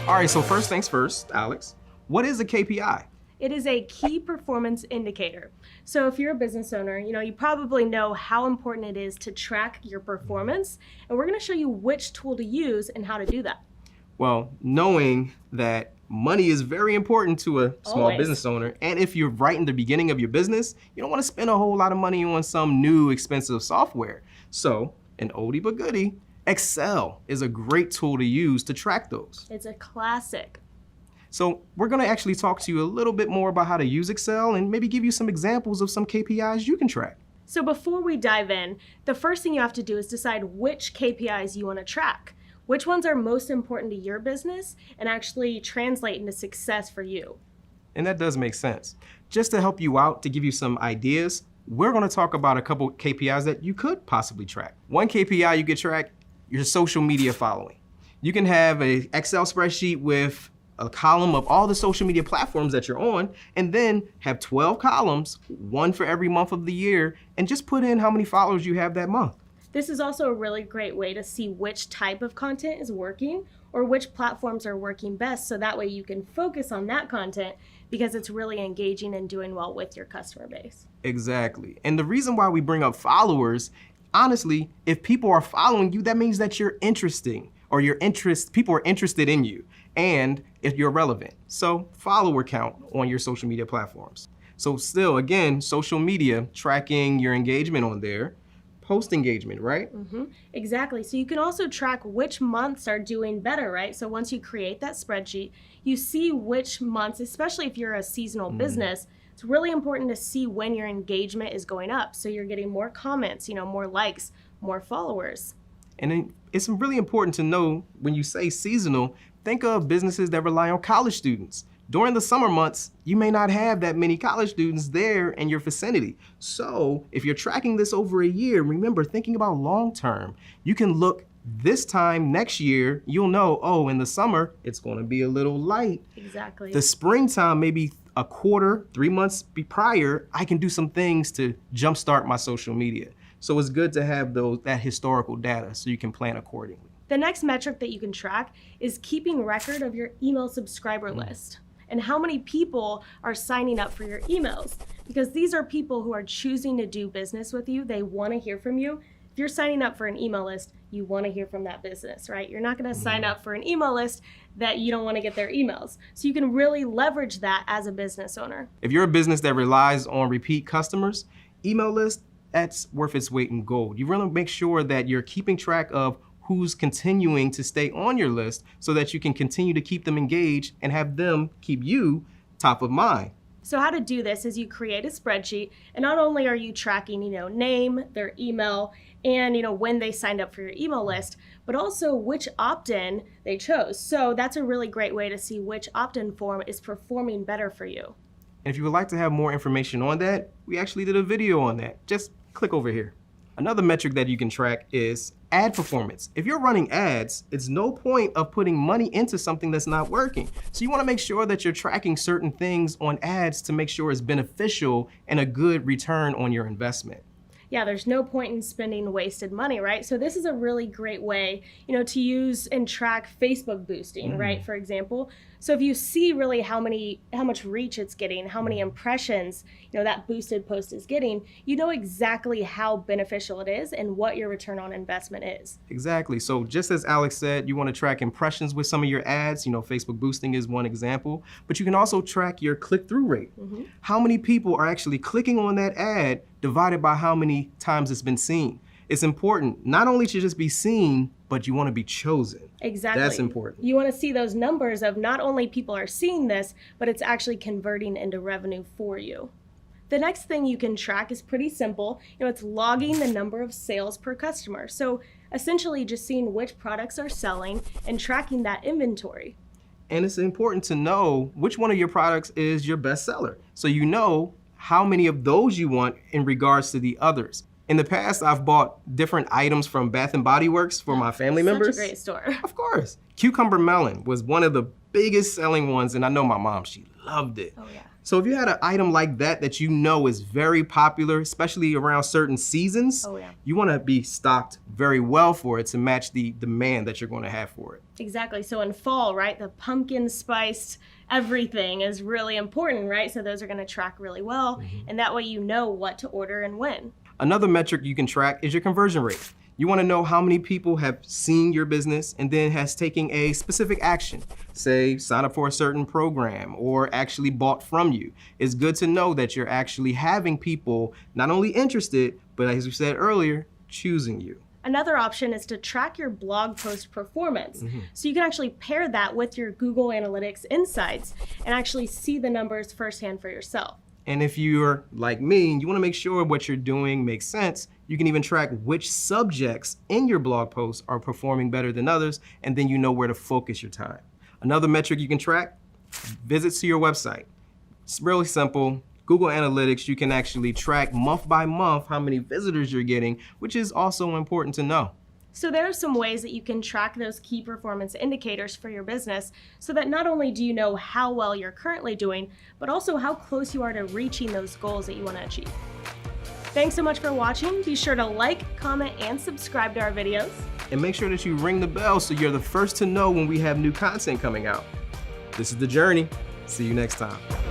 All right, so first things first, Alex, what is a KPI? It is a key performance indicator. So if you're a business owner, you probably know how important it is to track your performance, and we're going to show you which tool to use and how to do that. Well, knowing that money is very important to a small Always. business owner, and if you're right in the beginning of your business, you don't want to spend a whole lot of money on some new expensive software. So, an oldie but goodie, Excel is a great tool to use to track those. It's a classic. So we're going to actually talk to you a little bit more about how to use Excel and maybe give you some examples of some KPIs you can track. So before we dive in, the first thing you have to do is decide which KPIs you want to track. Which ones are most important to your business and actually translate into success for you. And that does make sense. Just to help you out, to give you some ideas, we're going to talk about a couple KPIs that you could possibly track. One KPI you could track, your social media following. You can have an Excel spreadsheet with a column of all the social media platforms that you're on, and then have 12 columns, one for every month of the year, and just put in how many followers you have that month. This is also a really great way to see which type of content is working or which platforms are working best, so that way you can focus on that content because it's really engaging and doing well with your customer base. Exactly. And the reason why we bring up followers, honestly, if people are following you, that means that you're interesting, or people are interested in you, and if you're relevant. So follower count on your social media platforms. So still, again, social media, tracking your engagement on there, post engagement, right? Exactly. So you can also track which months are doing better, right? So once you create that spreadsheet, you see which months, especially if you're a seasonal business, it's really important to see when your engagement is going up. So you're getting more comments, more likes, more followers. And then it's really important to know when you say seasonal, think of businesses that rely on college students. During the summer months, you may not have that many college students there in your vicinity. So if you're tracking this over a year, remember, thinking about long term, you can look this time next year, you'll know, oh, in the summer, it's going to be a little light. Exactly. The springtime, maybe a quarter, 3 months prior, I can do some things to jumpstart my social media. So it's good to have that historical data so you can plan accordingly. The next metric that you can track is keeping record of your email subscriber list and how many people are signing up for your emails, because these are people who are choosing to do business with you. They want to hear from you. If you're signing up for an email list, you want to hear from that business, right? You're not going to sign up for an email list that you don't want to get their emails. So you can really leverage that as a business owner. If you're a business that relies on repeat customers, email list, that's worth its weight in gold. You really make sure that you're keeping track of who's continuing to stay on your list so that you can continue to keep them engaged and have them keep you top of mind. So how to do this is you create a spreadsheet, and not only are you tracking, name, their email, and when they signed up for your email list, but also which opt-in they chose. So that's a really great way to see which opt-in form is performing better for you. And if you would like to have more information on that, we actually did a video on that. Just click over here. Another metric that you can track is ad performance. If you're running ads, it's no point of putting money into something that's not working. So you want to make sure that you're tracking certain things on ads to make sure it's beneficial and a good return on your investment. Yeah, there's no point in spending wasted money, right? So this is a really great way, to use and track Facebook boosting, right? For example. So if you see really how much reach it's getting, how many impressions, that boosted post is getting, you know exactly how beneficial it is and what your return on investment is. Exactly. So just as Alex said, you want to track impressions with some of your ads. Facebook boosting is one example, but you can also track your click-through rate. How many people are actually clicking on that ad divided by how many times it's been seen. It's important not only to just be seen, but you want to be chosen. Exactly. That's important. You want to see those numbers of not only people are seeing this, but it's actually converting into revenue for you. The next thing you can track is pretty simple. It's logging the number of sales per customer. So essentially just seeing which products are selling and tracking that inventory. And it's important to know which one of your products is your best seller. So you know how many of those you want in regards to the others. In the past, I've bought different items from Bath & Body Works for my family members. Such a great store. Of course. Cucumber melon was one of the biggest selling ones, and I know my mom, she loved it. Oh yeah. So if you had an item like that you know is very popular, especially around certain seasons, you want to be stocked very well for it to match the demand that you're going to have for it. Exactly. So in fall, right, the pumpkin spiced everything is really important, right? So those are going to track really well. And that way you know what to order and when. Another metric you can track is your conversion rate. You want to know how many people have seen your business and then has taken a specific action, say sign up for a certain program or actually bought from you. It's good to know that you're actually having people not only interested, but as we said earlier, choosing you. Another option is to track your blog post performance. So you can actually pair that with your Google Analytics insights and actually see the numbers firsthand for yourself. And if you're like me and you want to make sure what you're doing makes sense, you can even track which subjects in your blog posts are performing better than others, and then you know where to focus your time. Another metric you can track, visits to your website. It's really simple. Google Analytics, you can actually track month by month how many visitors you're getting, which is also important to know. So there are some ways that you can track those key performance indicators for your business so that not only do you know how well you're currently doing, but also how close you are to reaching those goals that you want to achieve. Thanks so much for watching. Be sure to like, comment, and subscribe to our videos. And make sure that you ring the bell so you're the first to know when we have new content coming out. This is The Journey. See you next time.